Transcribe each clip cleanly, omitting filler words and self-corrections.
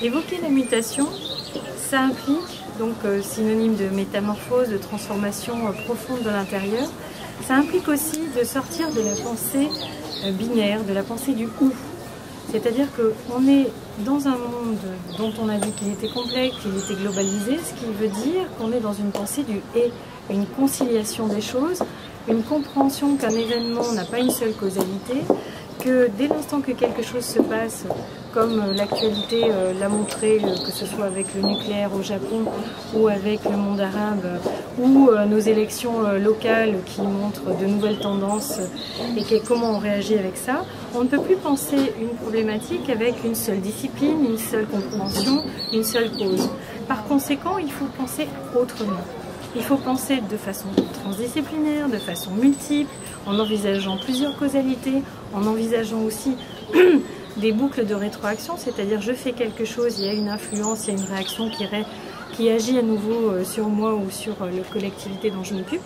Évoquer la mutation, ça implique, donc synonyme de métamorphose, de transformation profonde de l'intérieur, ça implique aussi de sortir de la pensée binaire, de la pensée du « ou ». C'est-à-dire qu'on est dans un monde dont on a dit qu'il était complexe, qu'il était globalisé, ce qui veut dire qu'on est dans une pensée du « et », une conciliation des choses, une compréhension qu'un événement n'a pas une seule causalité, que dès l'instant que quelque chose se passe, comme l'actualité l'a montré, que ce soit avec le nucléaire au Japon ou avec le monde arabe, ou nos élections locales qui montrent de nouvelles tendances et comment on réagit avec ça, on ne peut plus penser une problématique avec une seule discipline, une seule compréhension, une seule cause. Par conséquent, il faut penser autrement. Il faut penser de façon transdisciplinaire, de façon multiple, en envisageant plusieurs causalités, en envisageant aussi des boucles de rétroaction, c'est-à-dire je fais quelque chose, il y a une influence, il y a une réaction qui agit à nouveau sur moi ou sur la collectivité dont je m'occupe.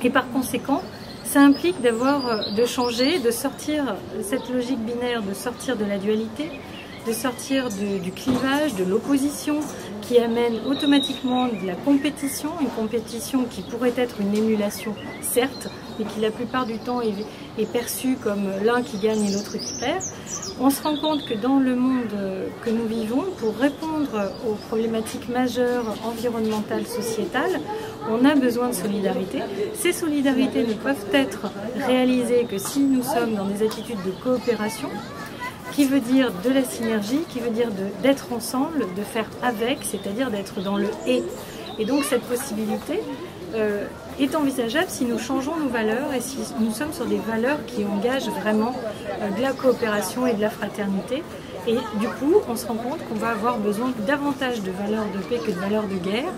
Et par conséquent, ça implique de changer, de sortir de cette logique binaire, de sortir de la dualité, de sortir du clivage, de l'opposition, qui amène automatiquement de la compétition, une compétition qui pourrait être une émulation, certes, mais qui la plupart du temps est perçue comme l'un qui gagne et l'autre qui perd. On se rend compte que dans le monde que nous vivons, pour répondre aux problématiques majeures environnementales, sociétales, on a besoin de solidarité. Ces solidarités ne peuvent être réalisées que si nous sommes dans des attitudes de coopération, qui veut dire de la synergie, qui veut dire d'être ensemble, de faire avec, c'est-à-dire d'être dans le « et ». Et donc cette possibilité est envisageable si nous changeons nos valeurs et si nous sommes sur des valeurs qui engagent vraiment de la coopération et de la fraternité. Et du coup, on se rend compte qu'on va avoir besoin davantage de valeurs de paix que de valeurs de guerre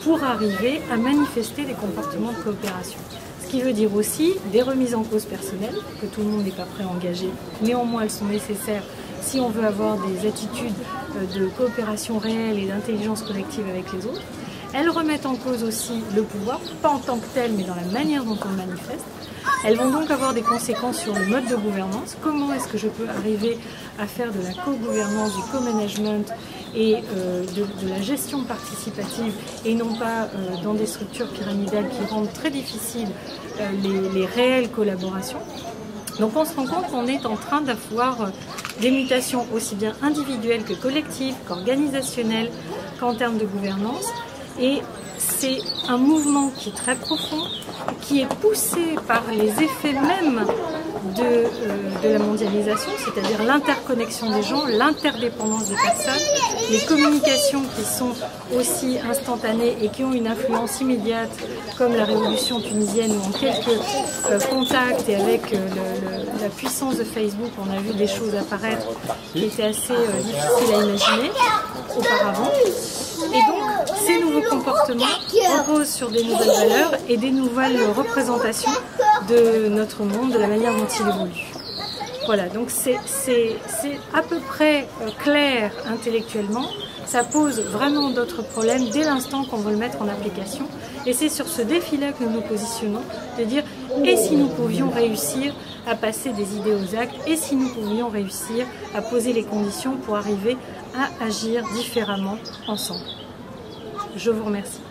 pour arriver à manifester des comportements de coopération. Ce qui veut dire aussi des remises en cause personnelles, que tout le monde n'est pas prêt à engager. Néanmoins, elles sont nécessaires si on veut avoir des attitudes de coopération réelle et d'intelligence collective avec les autres. Elles remettent en cause aussi le pouvoir, pas en tant que tel, mais dans la manière dont on le manifeste. Elles vont donc avoir des conséquences sur le mode de gouvernance. Comment est-ce que je peux arriver à faire de la co-gouvernance, du co-management et de la gestion participative et non pas dans des structures pyramidales qui rendent très difficiles les réelles collaborations. Donc on se rend compte qu'on est en train d'avoir des mutations aussi bien individuelles que collectives, qu'organisationnelles, qu'en termes de gouvernance. Et c'est un mouvement qui est très profond, qui est poussé par les effets même de la mondialisation, c'est-à-dire l'interconnexion des gens, l'interdépendance des personnes, les communications qui sont aussi instantanées et qui ont une influence immédiate, comme la révolution tunisienne où en quelques contacts et avec la puissance de Facebook, on a vu des choses apparaître qui étaient assez difficiles à imaginer auparavant. Et donc, ces nouveaux comportements reposent sur des nouvelles valeurs et des nouvelles représentations de notre monde, de la manière dont il évolue. Voilà, donc c'est à peu près clair intellectuellement. Ça pose vraiment d'autres problèmes dès l'instant qu'on veut le mettre en application. Et c'est sur ce défi-là que nous nous positionnons, de dire « et si nous pouvions réussir à passer des idées aux actes, et si nous pouvions réussir à poser les conditions pour arriver à agir différemment ensemble ». Je vous remercie.